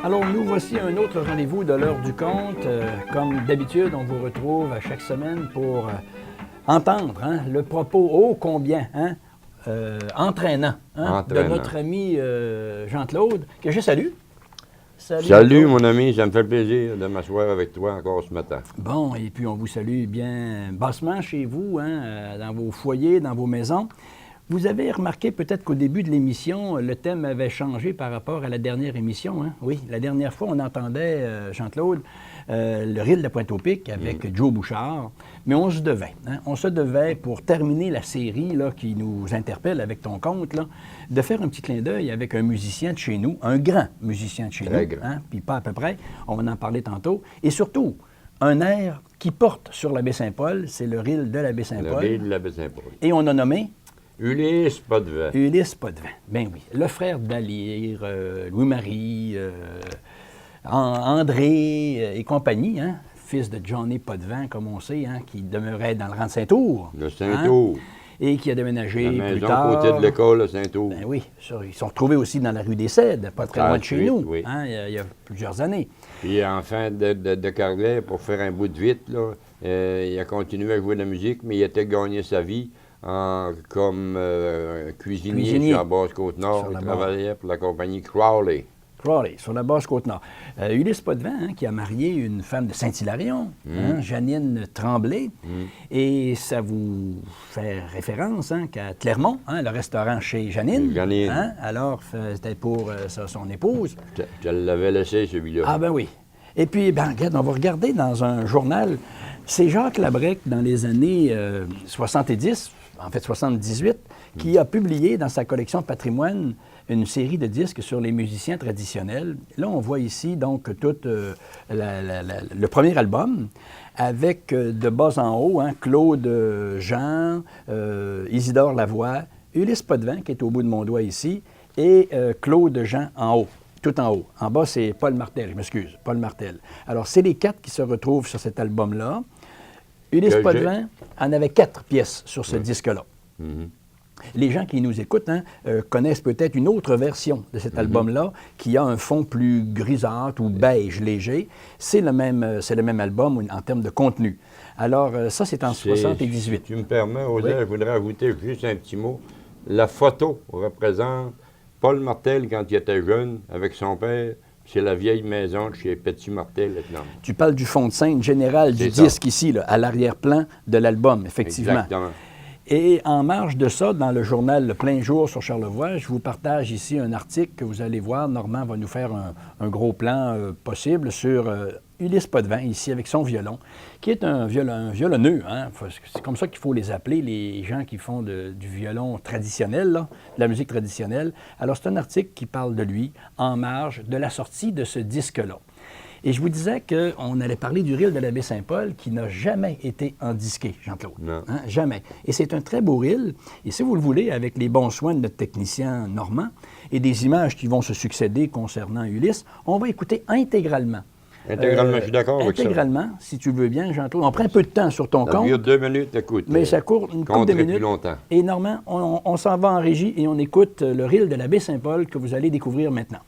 Alors, nous voici un autre rendez-vous de l'heure du conte. Comme d'habitude, on vous retrouve à chaque semaine pour entendre le propos ô combien entraînant, de notre ami Jean-Claude, que je salue. Salut mon ami, ça me fait plaisir de m'asseoir avec toi encore ce matin. Bon, et puis on vous salue bien bassement chez vous, dans vos foyers, dans vos maisons. Vous avez remarqué peut-être qu'au début de l'émission, le thème avait changé par rapport à la dernière émission. Oui, la dernière fois, on entendait, Jean-Claude, le rire de la Pointe-au-Pic avec Joe Bouchard. Mais on se devait, pour terminer la série là, qui nous interpelle avec ton conte, là, de faire un petit clin d'œil avec un musicien de chez nous, un grand musicien de chez nous, puis pas à peu près, on va en parler tantôt. Et surtout, un air qui porte sur la Baie-Saint-Paul, c'est le rire de la Baie-Saint-Paul. Le rire de la Baie-Saint-Paul. Et on a nommé... Ulysse Potvin. Ulysse Potvin, bien oui. Le frère d'Alire, Louis-Marie, André et compagnie, fils de Johnny Potvin, comme on sait, qui demeurait dans le rang de Saint-Ours. Le Saint-Ours. Et qui a déménagé la maison plus tard. côté de l'école, le Saint-Ours. Ben oui, ils sont retrouvés aussi dans la rue des Cèdres, pas très loin de chez nous, oui. Il y a plusieurs années. Puis en fin de carrière, pour faire un bout de vite, là, il a continué à jouer de la musique, mais il a gagné sa vie comme cuisinier sur la Basse-Côte-Nord. Il travaillait pour la compagnie Crowley. Crowley, sur la Basse-Côte-Nord. Ulysse Potvin, qui a marié une femme de Saint-Hilarion, Janine Tremblay, et ça vous fait référence qu'à Clermont, le restaurant chez Janine. Alors, c'était pour son épouse. Je l'avais laissé, celui-là. Ah ben oui. Et puis, regarde, on va regarder dans un journal, c'est Jacques Labrec, dans les années 70, en fait 78, qui a publié dans sa collection Patrimoine une série de disques sur les musiciens traditionnels. Là, on voit ici donc tout le premier album avec de bas en haut, Claude Jean, Isidore Lavoie, Ulysse Potvin, qui est au bout de mon doigt ici, et Claude Jean en haut. Tout en haut. En bas, c'est Paul Martel, je m'excuse, Paul Martel. Alors, c'est les 4 qui se retrouvent sur cet album-là. Ulysse Potvin en avait 4 pièces sur ce disque-là. Les gens qui nous écoutent connaissent peut-être une autre version de cet album-là qui a un fond plus grisâtre ou beige léger. C'est le même album en termes de contenu. Alors, ça, c'est en 78. Si tu me permets, Osée, je voudrais ajouter juste un petit mot. La photo représente Paul Martel quand il était jeune avec son père. C'est la vieille maison de chez Petit Martel. Tu parles du fond de scène général du disque ici, là, à l'arrière-plan de l'album, effectivement. Exactement. Et en marge de ça, dans le journal Le Plein Jour sur Charlevoix, je vous partage ici un article que vous allez voir. Normand va nous faire un gros plan possible sur Ulysse Potvin, ici, avec son violon, qui est un violonneux. C'est comme ça qu'il faut les appeler, les gens qui font du violon traditionnel, de la musique traditionnelle. Alors, c'est un article qui parle de lui en marge de la sortie de ce disque-là. Et je vous disais qu'on allait parler du reel de la Baie-Saint-Paul qui n'a jamais été endisqué, Jean-Claude. Jamais. Et c'est un très beau reel. Et si vous le voulez, avec les bons soins de notre technicien Normand et des images qui vont se succéder concernant Ulysse, on va écouter intégralement. Intégralement, je suis d'accord avec ça. Intégralement, si tu le veux bien, Jean-Claude. On prend un peu de temps sur ton compte. Ça dure 2 minutes, écoute. Mais ça court une couple de minutes. Plus longtemps. Et Normand, on s'en va en régie et on écoute le reel de la Baie-Saint-Paul que vous allez découvrir maintenant.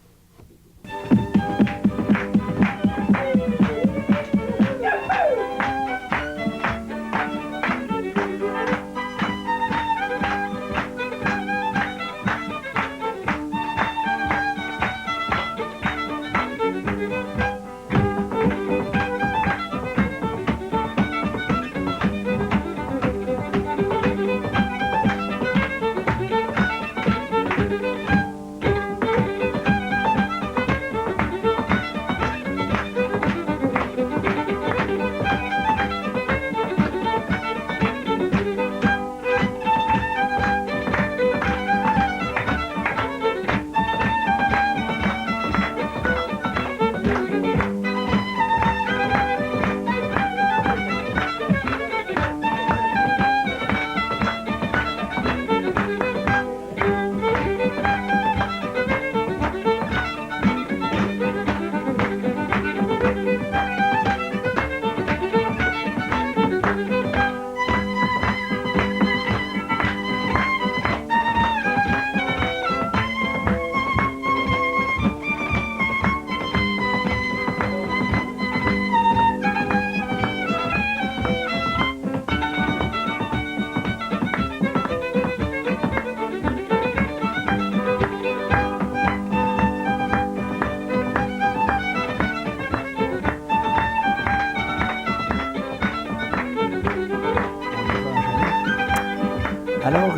Alors,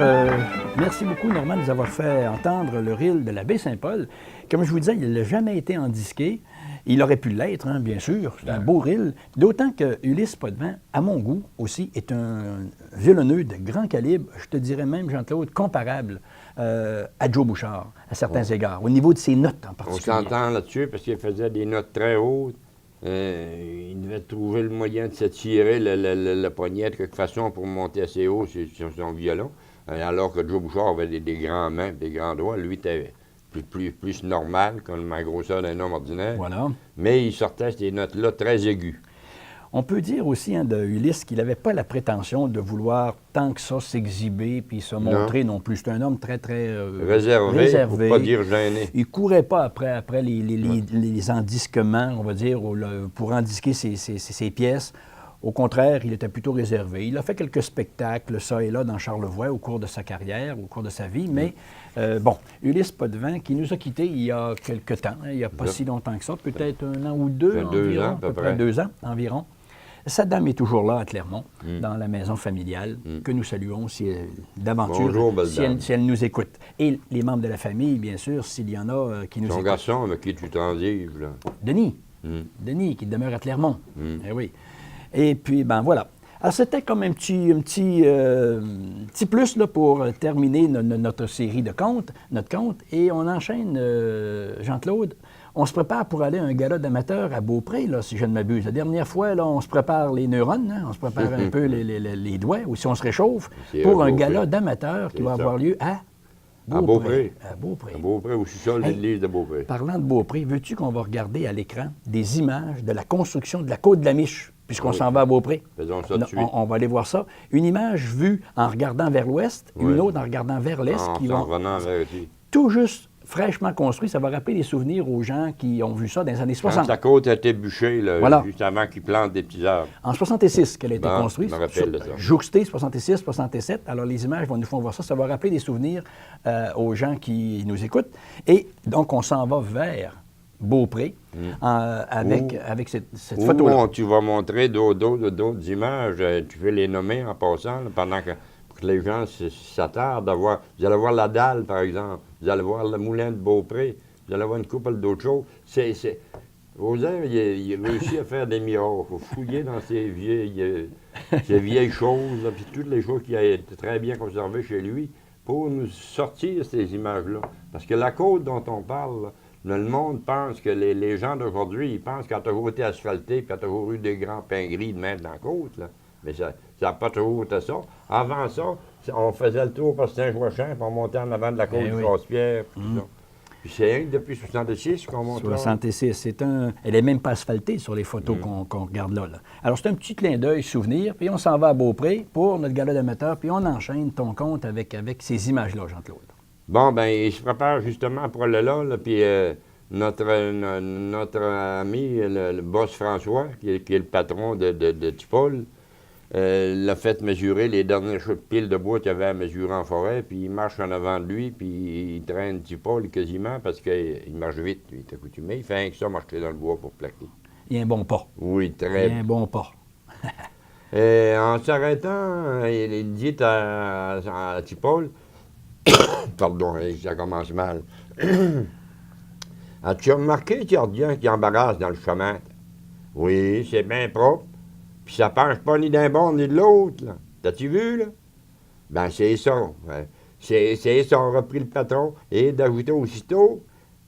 merci beaucoup, Normand, de nous avoir fait entendre le reel de la baie Saint-Paul. Comme je vous disais, il n'a jamais été endisqué. Il aurait pu l'être, hein, bien sûr. C'est un beau reel. D'autant que Ulysse Potvin, à mon goût aussi, est un violonneux de grand calibre, je te dirais même, Jean-Claude, comparable à Joe Bouchard, à certains égards, au niveau de ses notes en particulier. On s'entend là-dessus parce qu'il faisait des notes très hautes. Il devait trouver le moyen de s'attirer la poignette de quelque façon pour monter assez haut sur son violon. Alors que Joe Bouchard avait des grandes mains, des grands doigts. Lui était plus normal, comme la grosseur d'un homme ordinaire. Voilà. Mais il sortait ces notes-là très aiguës. On peut dire aussi hein, de Ulysse qu'il n'avait pas la prétention de vouloir tant que ça s'exhiber puis se montrer non plus. C'est un homme très, très réservé. Pour pas dire gêné. Il ne courait pas après les endisquements, on va dire, pour endisquer ses pièces. Au contraire, il était plutôt réservé. Il a fait quelques spectacles, ça et là, dans Charlevoix au cours de sa carrière, au cours de sa vie. Mais, bon, Ulysse Potvin, qui nous a quittés il y a quelque temps, hein, il n'y a pas si longtemps que ça, peut-être 1 an ou 2 environ, 2 ans, à peu près 2 ans environ. Sa dame est toujours là à Clermont, dans la maison familiale, que nous saluons d'aventure, Bonjour, si elle nous écoute. Et les membres de la famille, bien sûr, s'il y en a qui nous écoutent. Son garçon, avec qui tu transiges, là. Denis. Denis, qui demeure à Clermont. Eh oui. Et puis, ben voilà. Alors, c'était comme un petit plus là, pour terminer notre série de contes, notre conte. Et on enchaîne, Jean-Claude. On se prépare pour aller à un gala d'amateurs à Beaupré, là, si je ne m'abuse. La dernière fois, là, on se prépare les neurones, hein, on se prépare un peu les doigts, ou si on se réchauffe, pour un gala d'amateurs qui va avoir lieu à Beaupré. À Beaupré, au sous-sol de l'église de Beaupré. Parlant de Beaupré, veux-tu qu'on va regarder à l'écran des images de la construction de la côte de la Miche, puisqu'on s'en va à Beaupré? Faisons ça tout de suite. On va aller voir ça. Une image vue en regardant vers l'ouest, une autre en regardant vers l'est. En revenant vers ici. Tout juste fraîchement construit. Ça va rappeler des souvenirs aux gens qui ont vu ça dans les années 60. Quand la côte a été bûchée, là, voilà. Juste avant qu'ils plantent des petits arbres. En 66 qu'elle a été construite. Je me rappelle de ça. Jouxtée, 66, 67. Alors, les images nous font voir ça. Ça va rappeler des souvenirs aux gens qui nous écoutent. Et donc, on s'en va vers Beaupré avec cette photo-là. Tu vas montrer d'autres images. Tu veux les nommer en passant, là, pendant que... que les gens s'attardent à voir. Vous allez voir la dalle, par exemple. Vous allez voir le moulin de Beaupré. Vous allez voir une couple d'autres choses. Rosaire, il a réussi à faire des miracles. Il faut fouiller dans ces vieilles choses, là, puis toutes les choses qui ont été très bien conservées chez lui, pour nous sortir ces images-là. Parce que la côte dont on parle, là, le monde pense que les gens d'aujourd'hui, ils pensent qu'elle a toujours été asphaltée, puis qu'il y a toujours eu des grands pins gris de même dans la côte, là. Mais ça n'a pas toujours été ça. Avant ça, on faisait le tour par Saint-Joachim, puis on montait en avant de la côte du Grosse-Pierre. Puis c'est depuis 66 qu'on monte 66. Elle n'est même pas asphaltée sur les photos qu'on regarde là. Alors, c'est un petit clin d'œil souvenir, puis on s'en va à Beaupré pour notre gala d'amateurs, puis on enchaîne ton compte avec ces images-là, Jean-Claude. Bon, bien, il se prépare justement pour aller là, puis notre ami, le boss François, qui est le patron de Tipol, l'a fait mesurer les dernières piles de bois qu'il y avait à mesurer en forêt, puis il marche en avant de lui, puis il traîne Tipol quasiment parce qu'il marche vite, lui, il est accoutumé. Il fait rien que ça, marcher dans le bois pour plaquer. Il y a un bon pas. Oui, très bien. Il y a un bon pas. En s'arrêtant, il dit à Tipol, pardon, ça commence mal. As-tu remarqué qu'il y a rien qui embarrasse dans le chemin? Oui, c'est bien propre. Puis ça penche pas ni d'un bord ni de l'autre, là. T'as-tu vu, là? Ben, c'est ça. C'est ça, a repris le patron. Et d'ajouter aussitôt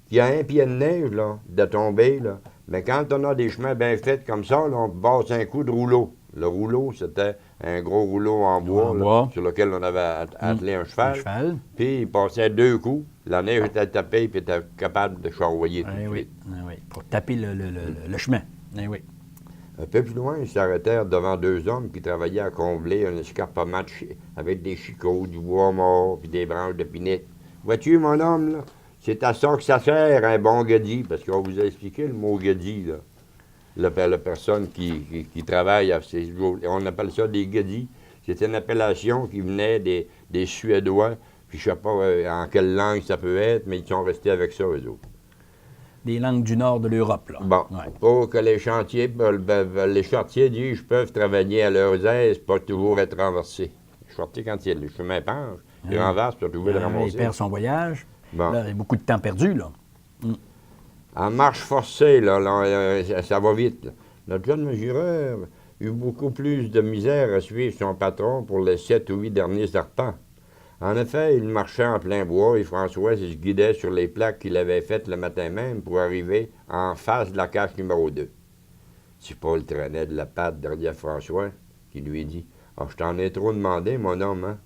qu'il y a un pied de neige, là, de tomber, là. Mais quand on a des chemins bien faits comme ça, là, on passe un coup de rouleau. Le rouleau, c'était un gros rouleau en bois, là, sur lequel on avait attelé un cheval. Puis il passait 2 coups. La neige était tapée, puis il était capable de charroyer tout de suite. Oui, pour taper le chemin. Oui. Un peu plus loin, ils s'arrêtèrent devant 2 hommes qui travaillaient à combler un escarpement avec des chicots, du bois mort, puis des branches de pinette. Vois-tu, mon homme, là? C'est à ça que ça sert, un bon guédi, parce qu'on vous a expliqué le mot guédi, là. La personne qui travaille à ces jours, on appelle ça des guédis. C'est une appellation qui venait des Suédois, puis je ne sais pas en quelle langue ça peut être, mais ils sont restés avec ça, eux autres. Des langues du nord de l'Europe, là. Bon, pour que les charretiers disent peuvent travailler à leurs aises, pas toujours être renversés. suis sorti quand le chemin penche. Il renverse, tu as trouvé le ramasser. Il perd son voyage. Bon. Là, il y a beaucoup de temps perdu, là. En marche forcée, ça va vite. Là. Notre jeune mesureur eut beaucoup plus de misère à suivre son patron pour les 7 ou 8 derniers serpents. En effet, il marchait en plein bois et François se guidait sur les plaques qu'il avait faites le matin même pour arriver en face de la cache numéro 2. Paul traînait de la patte derrière François, qui lui dit « Ah, je t'en ai trop demandé, mon homme, hein?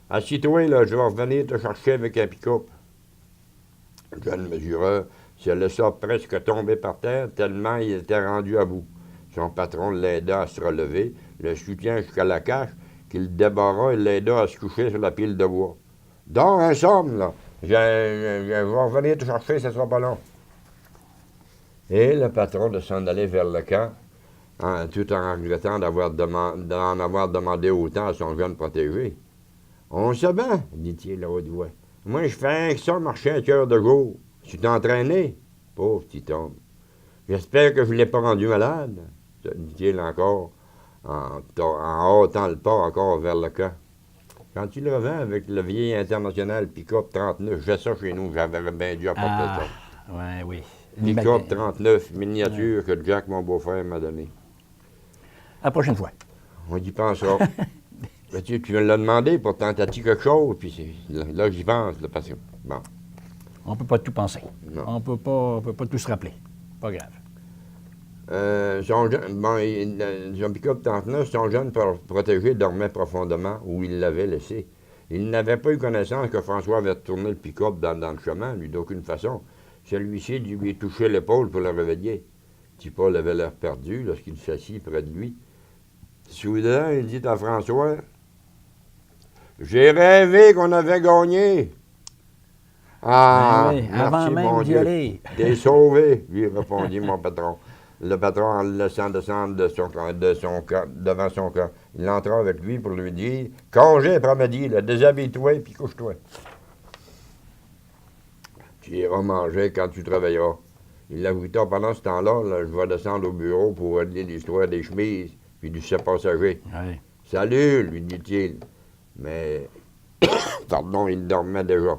Assis-toi, là, je vais revenir te chercher avec un pick-up. » Le jeune mesureur se laissa presque tomber par terre, tellement il était rendu à bout. Son patron l'aida à se relever, le soutient jusqu'à la cache, qu'il débarra et l'aida à se coucher sur la pile de bois. « Dors un somme, là. Je vais revenir te chercher, ça sera pas long. » Et le patron de s'en aller vers le camp, tout en regrettant d'en avoir demandé autant à son jeune protégé. « On se bat, dit-il à haute voix. Moi, je fais que ça marcher un cœur de jour. Tu t'es entraîné? Pauvre petit homme. J'espère que je ne l'ai pas rendu malade, dit-il encore, en hâtant le pas encore vers le camp. Quand il revint avec le vieil international pick-up 39, j'ai ça chez nous, j'avais bien dû apporter ça. Oui. Pick-up 39, miniature que Jack, mon beau-frère, m'a donné. À la prochaine fois. On y pensera. Mais tu me l'as demandé, pourtant, t'as-tu quelque chose? Puis là, j'y pense, là, parce que, bon. On ne peut pas tout penser. Non. On peut pas tout se rappeler. Pas grave. Son pick-up 39, son jeune protégé dormait profondément où il l'avait laissé. Il n'avait pas eu connaissance que François avait tourné le pick-up dans le chemin, lui, d'aucune façon. Celui-ci lui touchait l'épaule pour le réveiller. Petit Paul avait l'air perdu lorsqu'il s'assit près de lui. Soudain, il dit à François, « J'ai rêvé qu'on avait gagné. » « Ah, oui, merci, avant même mon d'y Dieu. aller. T'es sauvé, lui répondit mon patron. Le patron, en le laissant descendre devant son camp, il entra avec lui pour lui dire « Congé après-midi, déshabille-toi puis couche-toi. Tu iras manger quand tu travailleras. » Il ajouta pendant ce temps-là, je vais descendre au bureau pour régler l'histoire des chemises puis du chef passager. Oui. Salut, lui dit-il. Mais, pardon, il dormait déjà.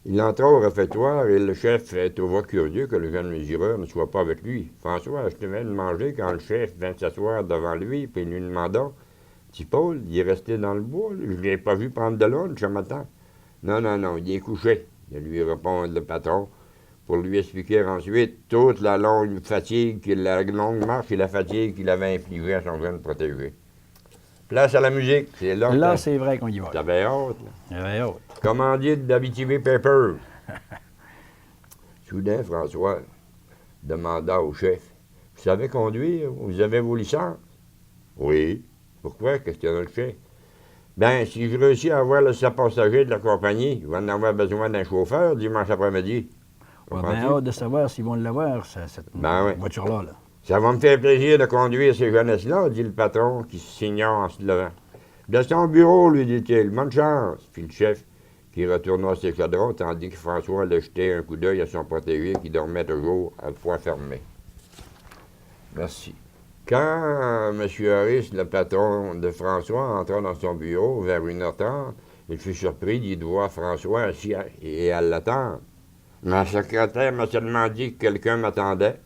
Il entra au réfectoire et le chef trouva curieux que le jeune mesureur ne soit pas avec lui. François achevait de manger quand le chef vint s'asseoir devant lui puis lui demanda « Petit Paul, il est resté dans le bois, je ne l'ai pas vu prendre de lunch ce matin. »« Non, il est couché, » lui répond le patron, pour lui expliquer ensuite toute la longue marche et la fatigue qu'il avait infligée à son jeune protégé. Place à la musique, c'est là. Là, c'est vrai qu'on y va. T'avais hâte, là. J'avais hâte. Commandite d'Abitibi Paper. Soudain, François demanda au chef, « Vous savez conduire? Vous avez vos licences? »« Oui. »« Pourquoi? » questionna le chef. « Bien, si je réussis à avoir le passager de la compagnie, je vais en avoir besoin d'un chauffeur dimanche après-midi. » On a bien hâte de savoir s'ils vont l'avoir, cette voiture-là. Là. Ça va me faire plaisir de conduire ces jeunesses-là, dit le patron, qui se signa en se levant. De son bureau, lui dit-il, bonne chance, fit le chef, qui retourna ses chaudrons, tandis que François allait jeter un coup d'œil à son protégé qui dormait toujours à poing fermé. Merci. Quand M. Harris, le patron de François, entra dans son bureau vers 1h30, il fut surpris d'y voir François assis et à l'attendre. Ma secrétaire m'a seulement dit que quelqu'un m'attendait.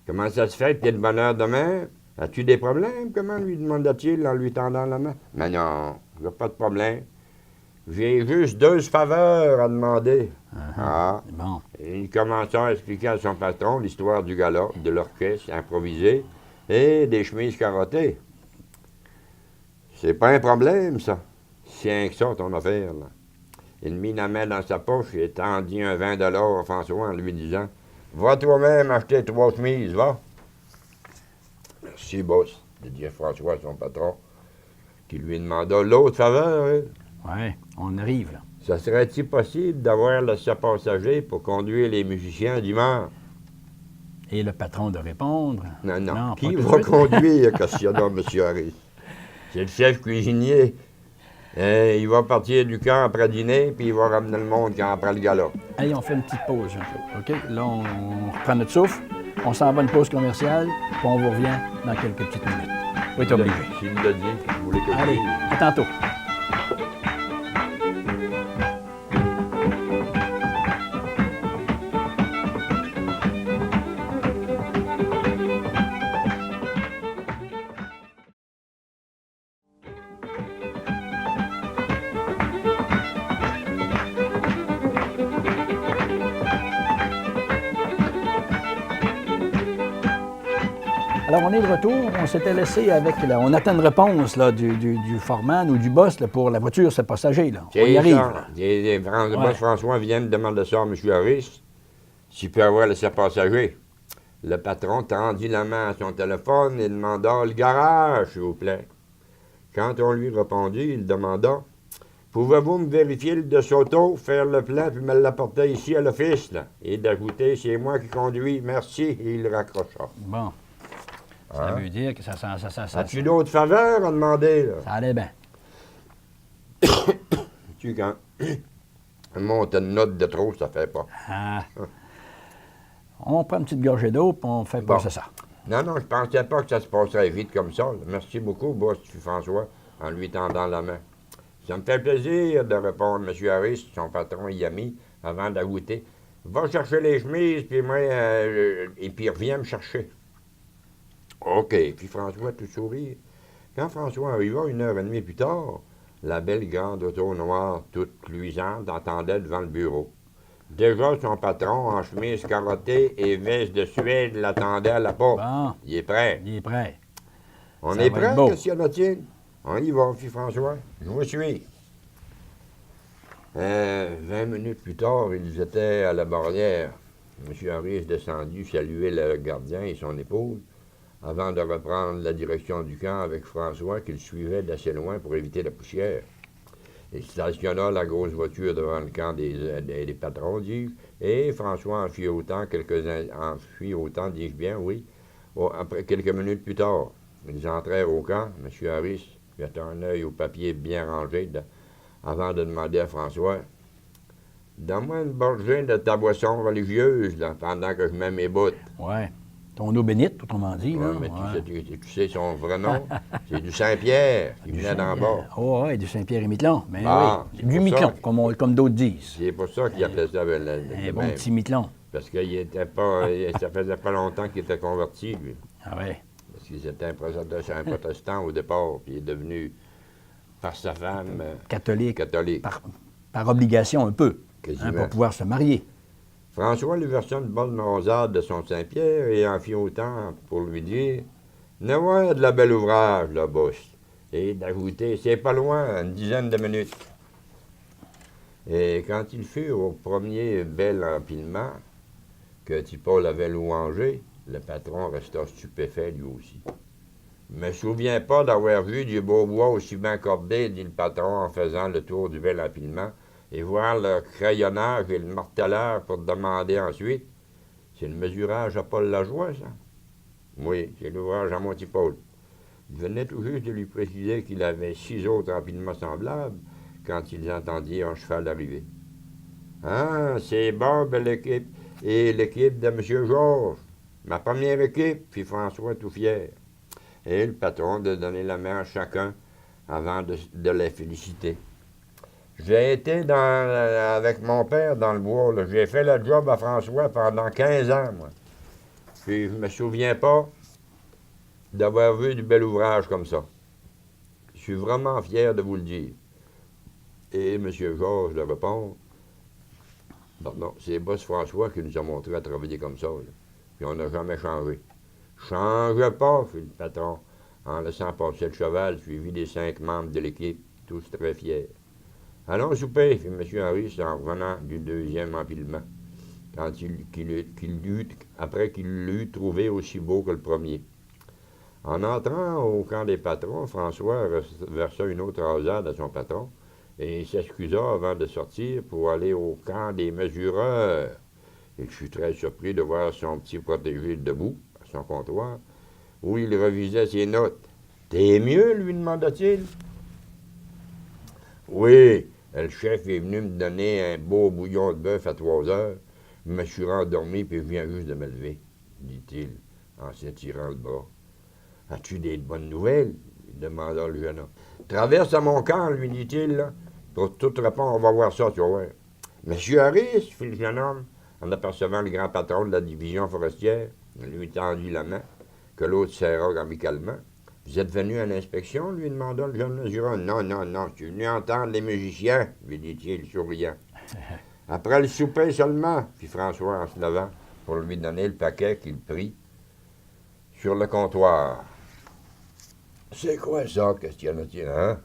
Comment ça se fait que tu es de bonne heure demain? As-tu des problèmes? Comment lui demanda-t-il en lui tendant la main? Mais non, j'ai pas de problème. J'ai juste 2 faveurs à demander. Bon. Et il commença à expliquer à son patron l'histoire du gala, de l'orchestre improvisé et des chemises carottées. C'est pas un problème, ça. C'est rien que ça, ton affaire, là. Il mit la main dans sa poche et tendit un 20 $ à François en lui disant « Va toi-même acheter 3 chemises, va. » « Merci, boss, » dit François à son patron, qui lui demanda l'autre faveur. Hein? Oui, on arrive, là. Ça serait-il possible d'avoir le passager pour conduire les musiciens dimanche? Et le patron de répondre. Non. Qui va conduire, questionna M. Harris. C'est le chef cuisinier. Il va partir du camp après dîner, puis il va ramener le monde quand après le gala. Allez, on fait une petite pause, Jean-Claude. OK? Là, on reprend notre souffle, on s'en va une pause commerciale, puis on vous revient dans quelques petites minutes. Oui, t'es obligé. S'il le dit, vous voulez que je Allez, dise. à tantôt. Alors, on est de retour. On s'était laissé avec... on attend une réponse là, du foreman ou du boss là, pour la voiture, c'est passager. Là. On y arrive. Le boss François vient de demander ça à M. Harris, s'il peut avoir laissé passager. Le patron tendit la main à son téléphone et demanda « Le garage, s'il vous plaît ». Quand on lui répondit, il demanda « Pouvez-vous me vérifier le DeSoto, faire le plan puis me l'apporter ici à l'office, là? » Et d'ajouter « C'est moi qui conduis, merci », et il raccrocha. Bon. Ça veut dire que ça... As-tu d'autres faveurs à demander, là? Ça allait bien. Tu quand monte une note de trop, ça fait pas. Ah. On prend une petite gorgée d'eau, puis on fait passer ça. Non, je pensais pas que ça se passerait vite comme ça. Merci beaucoup, boss François, en lui tendant la main. Ça me fait plaisir de répondre, M. Harris, son patron y a mis, avant d'ajouter. Va chercher les chemises, puis moi, et puis reviens me chercher. OK. Puis François, tout sourire. Quand François arriva 1h30 plus tard, la belle grande auto noire, toute luisante, attendait devant le bureau. Déjà, son patron, en chemise carottée et veste de Suède, l'attendait à la porte. Bon. Il est prêt. Il est prêt. On est prêt, Christiane? On y va, fit François. Je vous suis. 20 minutes plus tard, ils étaient à la barrière. M. Harris descendu saluer le gardien et son épouse, avant de reprendre la direction du camp avec François, qu'il suivait d'assez loin pour éviter la poussière. Il stationna la grosse voiture devant le camp des patrons, dis-je, et François en fit autant, dis-je bien, oui, après quelques minutes plus tard. Ils entrèrent au camp. M. Harris jeta un œil au papier bien rangé avant de demander à François « Donne-moi une gorgée de ta boisson religieuse, là, pendant que je mets mes bottes. » Ouais. Ton eau bénite, autrement dit. Ouais, là. mais tu sais son vrai nom. C'est du Saint-Pierre, qui venait d'en bas. Oh, oui, du Saint-Pierre-et-Miquelon. Mais Ah, oui, du Miquelon, comme d'autres disent. C'est pour ça qu'il appelait ça Un bon petit Miquelon. Parce qu'il était pas, ça faisait pas longtemps qu'il était converti, lui. Ah oui. Parce qu'il était un protestant au départ, puis il est devenu, par sa femme, Catholique. catholique. Par obligation un peu, pour pouvoir se marier. François lui versa une bonne rosade de son Saint-Pierre et en fit autant pour lui dire « Ne voilà de la belle ouvrage, là, boss. » Et d'ajouter « C'est pas loin, une dizaine de minutes. » Et quand ils furent au premier bel empilement que Tipol avait louangé, le patron resta stupéfait lui aussi. « Je me souviens pas d'avoir vu du beau bois aussi bien cordé, dit le patron en faisant le tour du bel empilement, et voir le crayonnage et le marteleur pour demander ensuite. C'est le mesurage à Paul Lajoie, ça? Oui, c'est l'ouvrage à Montipol. Il venait tout juste de lui préciser qu'il avait 6 autres empilements semblables quand ils entendirent un cheval arriver. Ah, c'est Bob l'équipe et l'équipe de M. Georges. Ma première équipe, fit François tout fier. Et le patron de donner la main à chacun avant de les féliciter. J'ai été avec mon père dans le bois. Là. J'ai fait le job à François pendant 15 ans, moi. Puis je me souviens pas d'avoir vu du bel ouvrage comme ça. Je suis vraiment fier de vous le dire. Et M. Georges le répond, non, c'est boss François qui nous a montré à travailler comme ça. Là. Puis on n'a jamais changé. Change pas, fit le patron, en laissant passer le cheval, suivi des 5 membres de l'équipe, tous très fiers. Allons souper, fit M. Harris en revenant du deuxième empilement, après qu'il l'eut trouvé aussi beau que le premier. En entrant au camp des patrons, François versa une autre rasade à son patron et s'excusa avant de sortir pour aller au camp des mesureurs. Il fut très surpris de voir son petit protégé debout, à son comptoir, où il revisait ses notes. « T'es mieux? » lui demanda-t-il. « Oui. Le chef est venu me donner un beau bouillon de bœuf à 3 heures. Je me suis rendormi puis je viens juste de me lever, dit-il en s'étirant le bras. As-tu des bonnes nouvelles? Demanda le jeune homme. Traverse à mon camp, lui dit-il. Là. Pour toute réponse, on va voir ça, tu vas voir. Monsieur Harris, fit le jeune homme, en apercevant le grand patron de la division forestière, lui tendit la main, que l'autre serra amicalement. Vous êtes venu à l'inspection, lui demanda le jeune mesureur. Non, je suis venu entendre les musiciens, lui dit-il, souriant. Après le souper seulement, fit François en se levant, pour lui donner le paquet qu'il prit. sur le comptoir. C'est quoi ça? Questionna-t-il, hein?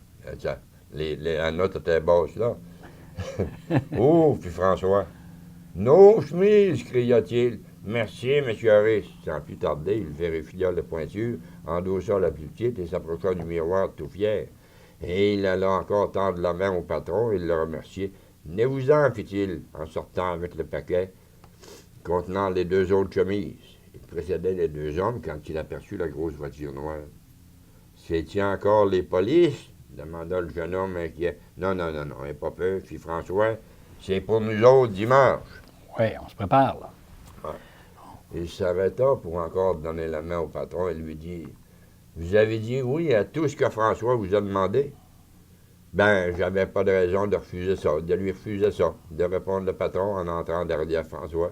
La note était basse, là. Oh, fit François. Nos chemises, cria-t-il. Merci, M. Harris. Sans plus tarder, il vérifia la pointure, endossa la plus petite et s'approcha du miroir tout fier. Et il alla encore tendre la main au patron et le remercier. Venez-vous-en, fit-il, en sortant avec le paquet contenant les 2 autres chemises. Il précédait les 2 hommes quand il aperçut la grosse voiture noire. C'est-il encore les polices? Demanda le jeune homme inquiet. Non, n'aie pas peur, fit François. C'est pour nous autres dimanche. Oui, on se prépare, là. Ouais. Il s'arrêta pour encore donner la main au patron et lui dit Vous avez dit oui à tout ce que François vous a demandé? Ben, j'avais pas de raison de lui refuser ça, de répondre le patron en entrant derrière François.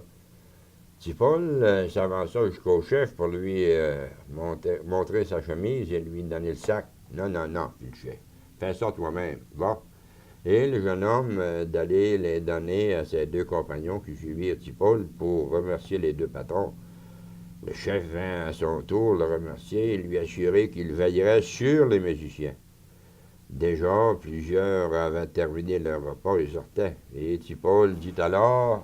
Petit Paul s'avança jusqu'au chef pour lui montrer sa chemise et lui donner le sac. Non, fit le chef. Fais ça toi-même. Va. Et le jeune homme d'aller les donner à ses 2 compagnons qui suivirent Petit Paul pour remercier les 2 patrons. Le chef vint à son tour le remercier et lui assurer qu'il veillerait sur les musiciens. Déjà, plusieurs avaient terminé leur repas et sortaient. Et Petit Paul dit alors...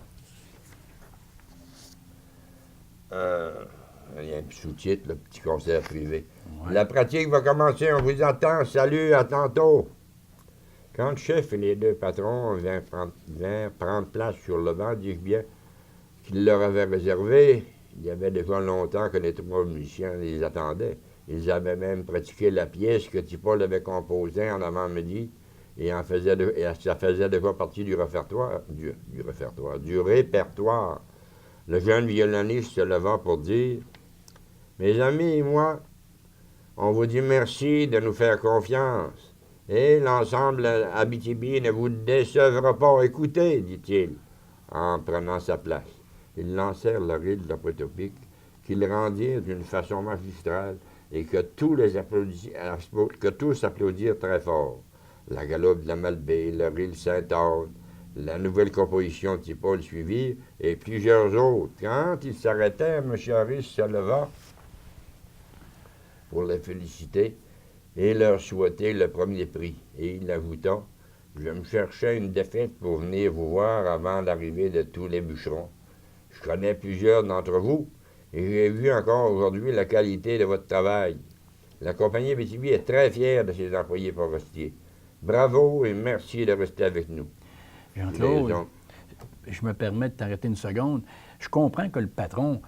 il y a un sous-titre, le petit concert privé. Ouais. La pratique va commencer, on vous attend. Salut, à tantôt. Quand le chef et les 2 patrons vinrent prendre place sur le banc, dis-je bien, qu'il leur avait réservé, il y avait déjà longtemps que les 3 musiciens les attendaient. Ils avaient même pratiqué la pièce que Petit Paul avait composée en avant-midi et ça faisait déjà partie du répertoire. Le jeune violoniste se leva pour dire « Mes amis et moi, on vous dit merci de nous faire confiance. Et l'ensemble Abitibi ne vous décevra pas. Écoutez, dit-il, en prenant sa place. Ils lancèrent le rythme de l'opétopique, qu'ils rendirent d'une façon magistrale et que tous applaudirent très fort. La galope de la Malbaie, le rille Saint-Aude, la nouvelle composition de Petit Paul suivit, et plusieurs autres. Quand ils s'arrêtèrent, M. Harris se leva pour les féliciter et leur souhaiter le premier prix. Et il ajouta, « Je me cherchais une défaite pour venir vous voir avant l'arrivée de tous les bûcherons. Je connais plusieurs d'entre vous, et j'ai vu encore aujourd'hui la qualité de votre travail. La compagnie Abitibi est très fière de ses employés forestiers. Bravo et merci de rester avec nous. » Jean-Claude, je me permets de t'arrêter une seconde. Je comprends que le patron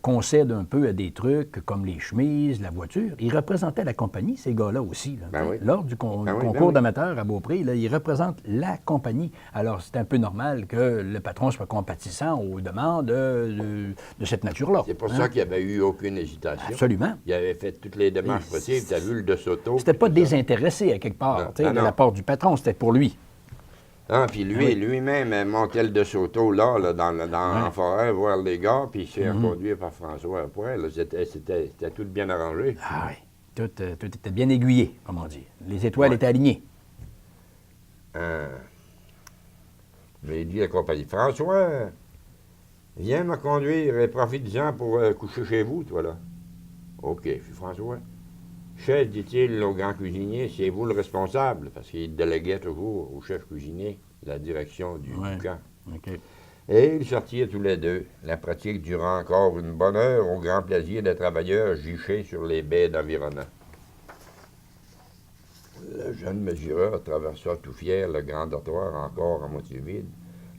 concède un peu à des trucs comme les chemises, la voiture. Il représentait la compagnie, ces gars-là aussi. Là, oui. Lors du concours d'amateurs à Beaupré, là, il représente la compagnie. Alors, c'est un peu normal que le patron soit compatissant aux demandes de cette nature-là. C'est pour ça qu'il n'y avait eu aucune hésitation. Absolument. Il avait fait toutes les démarches possibles. Tu as vu le De Soto. C'était pas désintéressé à quelque part, de la part du patron. C'était pour lui. Ah, puis lui-même montait le De Soto, là dans la forêt, voir les gars, puis il s'est conduit par François après. C'était tout bien arrangé. Ah oui, tout était bien aiguillé, comme on dit. Les étoiles étaient alignées. Mais il dit à la compagnie, « François, viens me conduire et profite-en pour coucher chez vous, toi, là. »« OK, je suis François. » « Chef, dit-il au grand cuisinier, c'est vous le responsable, parce qu'il déléguait toujours au chef cuisinier la direction du camp. Okay. Et ils sortirent tous les 2. La pratique dura encore une bonne heure au grand plaisir des travailleurs juchés sur les baies d'environnant. Le jeune mesureur traversa tout fier le grand dortoir encore à moitié vide.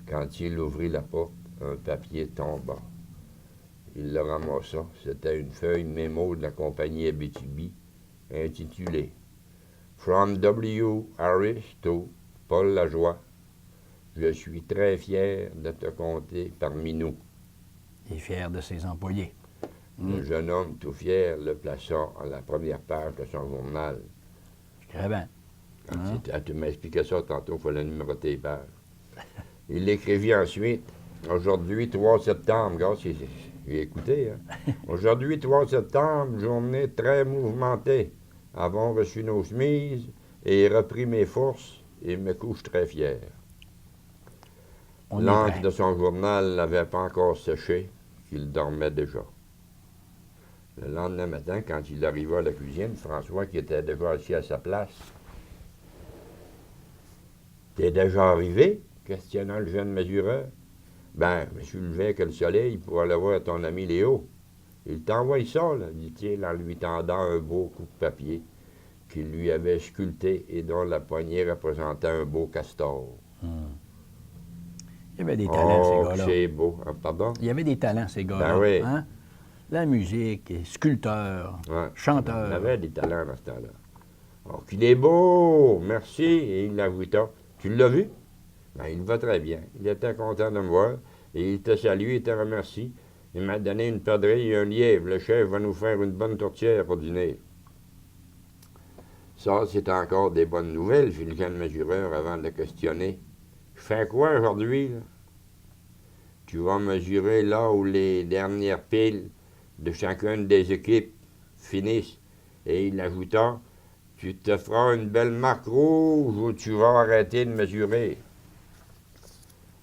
Quand il ouvrit la porte, un papier tomba. Il le ramassa. C'était une feuille mémo de la compagnie Abitibi, intitulé « From W. Harris to Paul Lajoie. Je suis très fier de te compter parmi nous. » Il est fier de ses employés. Le jeune homme, tout fier, le plaça à la première page de son journal. Très bien. Tu m'as expliqué ça tantôt, il fallait numéroter les pages. Il écrivit ensuite « Aujourd'hui, 3 septembre, gars, j'ai écouté, hein. Aujourd'hui, 3 septembre, journée très mouvementée. Avons reçu nos chemises et repris mes forces et me couche très fier. » L'encre de son journal n'avait pas encore séché, qu'il dormait déjà. Le lendemain matin, quand il arriva à la cuisine, François, qui était déjà assis à sa place, « T'es déjà arrivé? » questionna le jeune mesureur. « Ben, je suis levé avec le soleil pour aller voir ton ami Léo. Il t'envoie ça, là, dit-il, en lui tendant un beau coup de papier qu'il lui avait sculpté et dont la poignée représentait un beau castor. Il y avait des talents, ces gars-là. C'est beau. Ah, pardon? Il y avait des talents, ces gars-là. Ben oui. Hein? La musique, sculpteur, Ouais. chanteur. Il avait des talents dans ce temps-là. Oh, qu'il est beau! Merci! Et il l'ajouta. Tu l'as vu? Ben, il va très bien. Il était content de me voir. Et il te salue et te remercie. Il m'a donné une perdrix et un lièvre. Le chef va nous faire une bonne tourtière pour dîner. Ça, c'est encore des bonnes nouvelles, fit le jeune mesureur avant de le questionner. Je fais quoi aujourd'hui, là? Tu vas mesurer là où les dernières piles de chacune des équipes finissent. Et il ajouta, tu te feras une belle marque rouge ou tu vas arrêter de mesurer.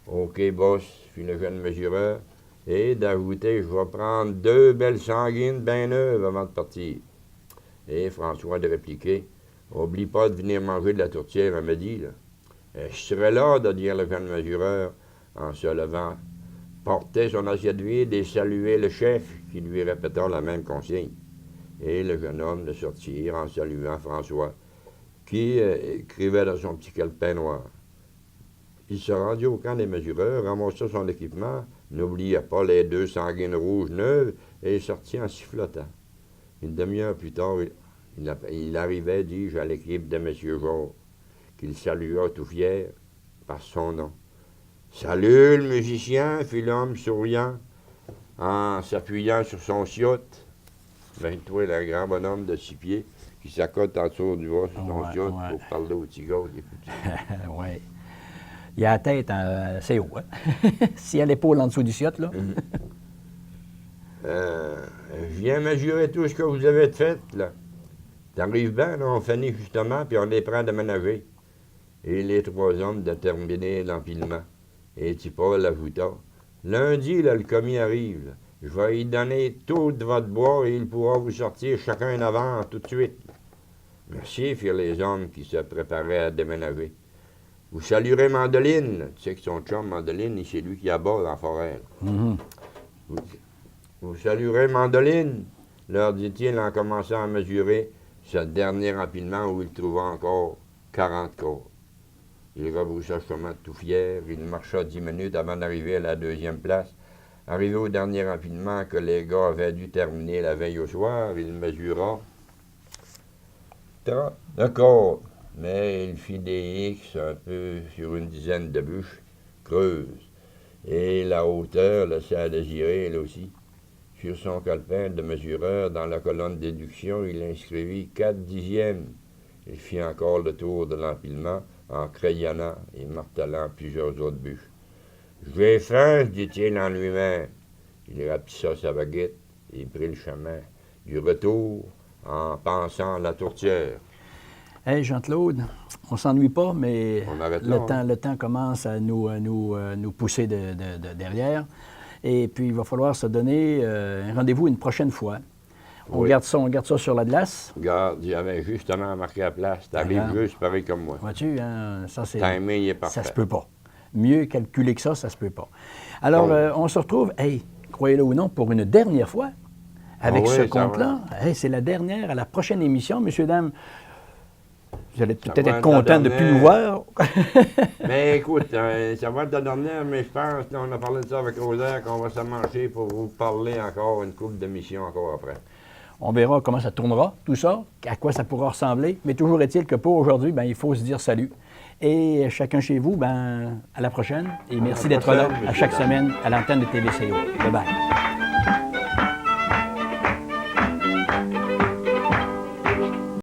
OK, boss, fit le jeune mesureur, et d'ajouter, je vais prendre 2 belles sanguines bien neuves avant de partir. Et François de répliquer, oublie pas de venir manger de la tourtière à midi, là. Je serai là, de dire le jeune mesureur, en se levant, portait son assiette vide et saluait le chef, qui lui répéta la même consigne. Et le jeune homme de sortir en saluant François, qui écrivait dans son petit calepin noir. Il se rendit au camp des mesureurs, ramassa son équipement, n'oubliait pas les 2 sanguines rouges neuves et sortit en sifflotant. Une demi-heure plus tard, il arrivait, dis-je, à l'équipe de M. Georges, qu'il salua tout fier par son nom. « Salut, le musicien, » fit l'homme souriant, en s'appuyant sur son siotte. Ben, toi, le grand bonhomme de 6 pieds, qui s'accote en dessous du bras sur son siotte pour parler au petit gars qui est plus petit. Oui. Il a la tête assez haut, hein? S'il y a l'épaule en dessous du siotte, là. Je viens mesurer tout ce que vous avez fait, là. T'arrives bien, là, on finit justement, puis on est prêt à déménager. Et les 3 hommes de terminer l'empilement. Et Paul ajouta, lundi, là, le commis arrive, là. Je vais lui donner tout de votre bois et il pourra vous sortir chacun un avant tout de suite. Merci, firent les hommes qui se préparaient à déménager. Vous saluerez Mandoline. Tu sais que son chum, Mandoline, c'est lui qui abat dans la forêt. Vous saluerez Mandoline, leur dit-il en commençant à mesurer ce dernier empilement où il trouva encore 40 corps. Il rebroussa chemin tout fier. Il marcha 10 minutes avant d'arriver à la 2e place. Arrivé au dernier empilement que les gars avaient dû terminer la veille au soir, il mesura 30 corps. Mais il fit des X un peu sur une dizaine de bûches creuses. Et la hauteur laissait à désirer, elle aussi. Sur son calepin de mesureur, dans la colonne déduction, il inscrivit 4 dixièmes. Il fit encore le tour de l'empilement en crayonnant et martelant plusieurs autres bûches. « J'ai faim, dit-il en lui-même. » Il rapetissa sa baguette et prit le chemin du retour en pensant à la tourtière. Hey, Jean-Claude, on s'ennuie pas, mais on le temps commence à nous pousser de derrière. Et puis, il va falloir se donner un rendez-vous une prochaine fois. On garde ça sur la glace. Regarde, j'avais justement marqué la place. T'arrives juste pareil comme moi. Vois-tu, hein, ça c'est... Timing est parfait. Ça se peut pas. Mieux calculer que ça se peut pas. Alors, on se retrouve, hey, croyez-le ou non, pour une dernière fois avec ce compte-là. Hey, c'est la dernière à la prochaine émission, messieurs, dames. Vous allez peut-être être contents de ne plus nous voir. Mais écoute, ça va être la dernière, mais je pense, on a parlé de ça avec Rosaire, qu'on va se manger pour vous parler encore une couple d'émissions encore après. On verra comment ça tournera, tout ça, à quoi ça pourra ressembler. Mais toujours est-il que pour aujourd'hui, il faut se dire salut. Et chacun chez vous, à la prochaine. Et merci d'être là à chaque semaine à l'antenne de TVCO. Bye-bye.